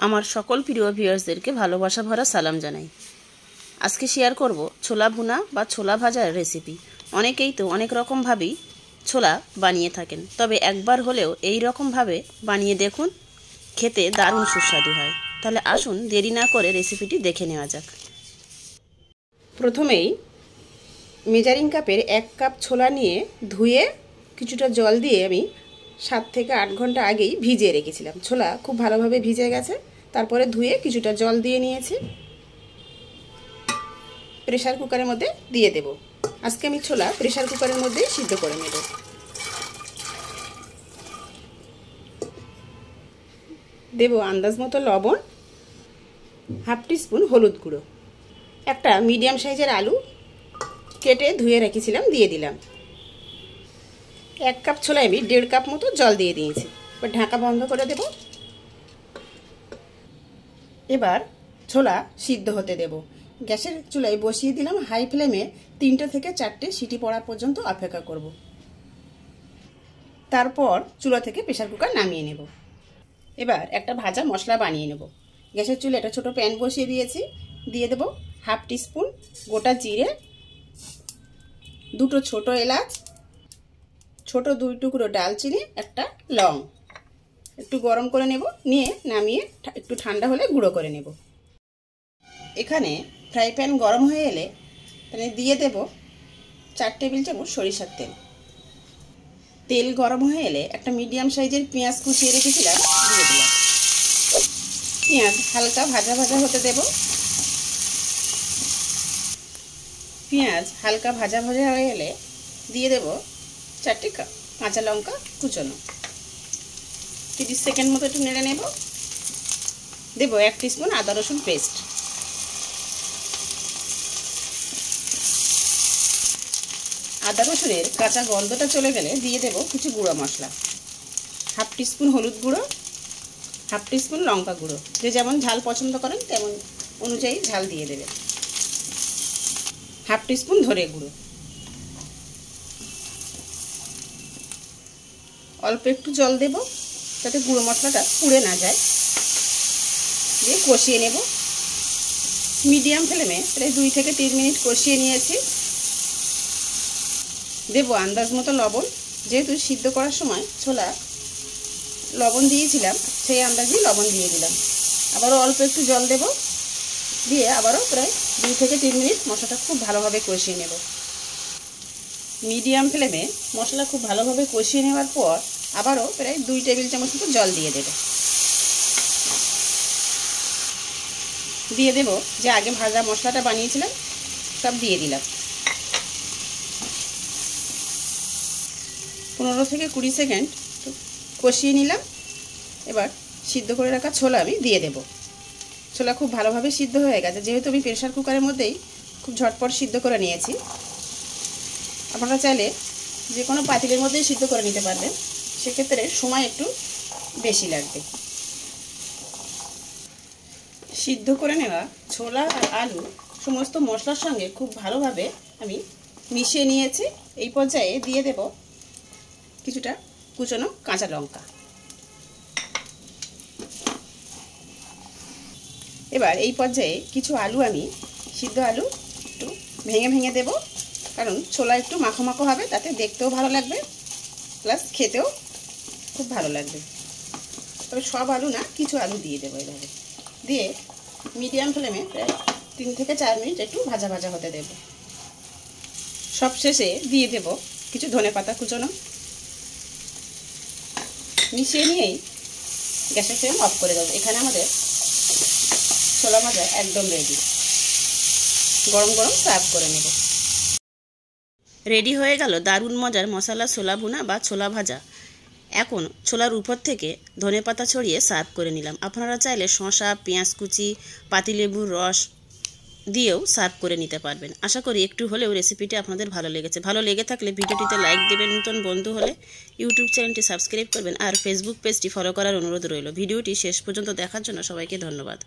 আমার সকল প্রিয় ভিউয়ার্সদেরকে ভালোবাসা ভরা সালাম জানাই। আজকে শেয়ার করব ছোলা ভুনা বা ছোলা ভাজার রেসিপি। অনেকেই তো অনেক রকমভাবেই ছোলা বানিয়ে থাকেন, তবে একবার হলেও এই রকমভাবে বানিয়ে দেখুন, খেতে দারুণ সুস্বাদু হয়। তাহলে আসুন দেরি না করে রেসিপিটি দেখে নেওয়া যাক। প্রথমেই মেজারিং কাপের 1 কাপ ছোলা নিয়ে ধুয়ে কিছুটা জল দিয়ে আমি 7 থেকে 8 ঘন্টা আগেই ভিজিয়ে রেখেছিলাম। ছোলা খুব ভালোভাবে ভিজে গেছে। তারপরে ধুয়ে কিছুটা জল দিয়ে নিয়েছি। প্রেসার কুকারের মধ্যে দিয়ে দেব। আজকে আমি ছোলা প্রেসার কুকারের মধ্যে সিদ্ধ করে নেব। দেব আন্দাজ মতো লবণ, হাফ টিস্পুন হলুদ গুঁড়ো, একটা মিডিয়াম সাইজের আলু কেটে ধুয়ে রেখেছিলাম দিয়ে দিলাম। 1 কাপ ছোলায় আমি 1.5 কাপ মতো জল দিয়ে দিয়েছি। এবার ঢাকা বন্ধ করে দেব। এবার ছোলা সিদ্ধ হতে দেব। গ্যাসের চুলায় বসিয়ে দিলাম হাই ফ্লেমে। 3টে থেকে 4টে সিটি পড়া পর্যন্ত অপেক্ষা করব। তারপর চুলা থেকে প্রেসার কুকার নামিয়ে নেব। এবার একটা ভাজা মশলা বানিয়ে নেব। গ্যাসের চুলায় একটা ছোট প্যান বসিয়ে দিয়েছি। দিয়ে দেব হাফ টিস্পুন গোটা জিরে, 2টো ছোট এলাচ, ছোট 2 টুকরো ডালচিনি, একটা লং। একটু গরম করে নেব, নিয়ে নামিয়ে একটু ঠান্ডা হলে গুঁড়ো করে নেব। এখানে ফ্রাই প্যান গরম হয়ে এলে তাহলে দিয়ে দেব 4 টেবিল চামচ সরিষার তেল। তেল গরম হয়ে এলে একটা মিডিয়াম সাইজের পেঁয়াজ কুচিয়ে রেখেছিলাম দিয়ে দিলাম। পেঁয়াজ হালকা ভাজা ভাজা হতে দেব। পেঁয়াজ হালকা ভাজা ভাজা হয়ে এলে দিয়ে দেব 4টে কাঁচা লঙ্কা কুচোনো। 30 সেকেন্ড মতো একটু নেড়ে নেব। দেব 1 টিস্পুন আদা রসুন পেস্ট। আদা রসুনের কাঁচা গন্ধটা চলে গেলে দিয়ে দেব কিছু গুঁড়ো মশলা। হাফ টিস্পুন হলুদ গুঁড়ো, হাফ টিস্পুন লঙ্কা গুঁড়ো। যে যেমন ঝাল পছন্দ করেন তেমন অনুযায়ী ঝাল দিয়ে দেবে। হাফ টিস্পুন ধনে গুঁড়ো। অল্প একটু জল দেব যাতে গুঁড়ো মশলাটা পুড়ে না যায়। দিয়ে কষিয়ে নেব। মিডিয়াম ফ্লেমে প্রায় 2 থেকে 3 মিনিট কষিয়ে নিয়েছি। দেব আন্দাজ মতো লবণ। যেহেতু সিদ্ধ করার সময় ছোলা লবণ দিয়েছিলাম, সেই আন্দাজেই লবণ দিয়ে দিলাম। আবারও অল্প একটু জল দেব। দিয়ে আবারও প্রায় 2 থেকে 3 মিনিট মশলাটা খুব ভালোভাবে কষিয়ে নেব। মিডিয়াম ফ্লেমে মশলা খুব ভালোভাবে কষিয়ে নেওয়ার পর আবারও প্রায় 2 টেবিল চামচ মতো জল দিয়ে দেব। দিয়ে দেব যে আগে ভাজা মশলাটা বানিয়েছিলাম সব দিয়ে দিলাম। 15 থেকে 20 সেকেন্ড কষিয়ে নিলাম। এবার সিদ্ধ করে রাখা ছোলা আমি দিয়ে দেব। ছোলা খুব ভালোভাবে সিদ্ধ হয়ে গেছে, যেহেতু আমি প্রেসার কুকারের মধ্যেই খুব ঝটপট সিদ্ধ করে নিয়েছি। আপনারা চাইলে যে কোনো পাতিলের মধ্যেই সিদ্ধ করে নিতে পারবেন, সেক্ষেত্রে সময় একটু বেশি লাগবে। সিদ্ধ করে নেওয়া ছোলা আর আলু সমস্ত মশলার সঙ্গে খুব ভালোভাবে আমি মিশিয়ে নিয়েছি। এই পর্যায়ে দিয়ে দেব কিছুটা কুচনো কাঁচা লঙ্কা। এবার এই পর্যায়ে কিছু আলু আমি সিদ্ধ আলু একটু ভেঙে ভেঙে দেব, কারণ ছোলা একটু মাখো মাখো হবে, তাতে দেখতেও ভালো লাগবে প্লাস খেতেও খুব ভালো লাগবে। তবে সব আলু না, কিছু আলু দিয়ে দেবো। এভাবে দিয়ে মিডিয়াম ফ্লেমে প্রায় 3 থেকে 4 মিনিট একটু ভাজা ভাজা হতে দেব। সব শেষে দিয়ে দেব কিছু ধনেপাতা কুচোনো। মিশিয়ে নিয়েই গ্যাসের ফ্লেম অফ করে দেবো। এখানে আমাদের ছোলা ভাজা একদম রেডি। গরম গরম সার্ভ করে নেব। রেডি হয়ে গেল দারুণ মজার মশলা ছোলা ভুনা বা ছোলা ভাজা। এখন ছোলার উপর থেকে ধনেপাতা ছড়িয়ে সার্ভ করে নিলাম। আপনারা চাইলে শসা, পেঁয়াজ কুচি, পাতিলেবুর রস দিয়েও সার্ভ করে নিতে পারবেন। আশা করি একটু হলেও রেসিপিটি আপনাদের ভালো লেগেছে। ভালো লেগে থাকলে ভিডিওটিতে লাইক দেবেন, নতুন বন্ধু হলে ইউটিউব চ্যানেলটি সাবস্ক্রাইব করবেন আর ফেসবুক পেজটি ফলো করার অনুরোধ রইল। ভিডিওটি শেষ পর্যন্ত দেখার জন্য সবাইকে ধন্যবাদ।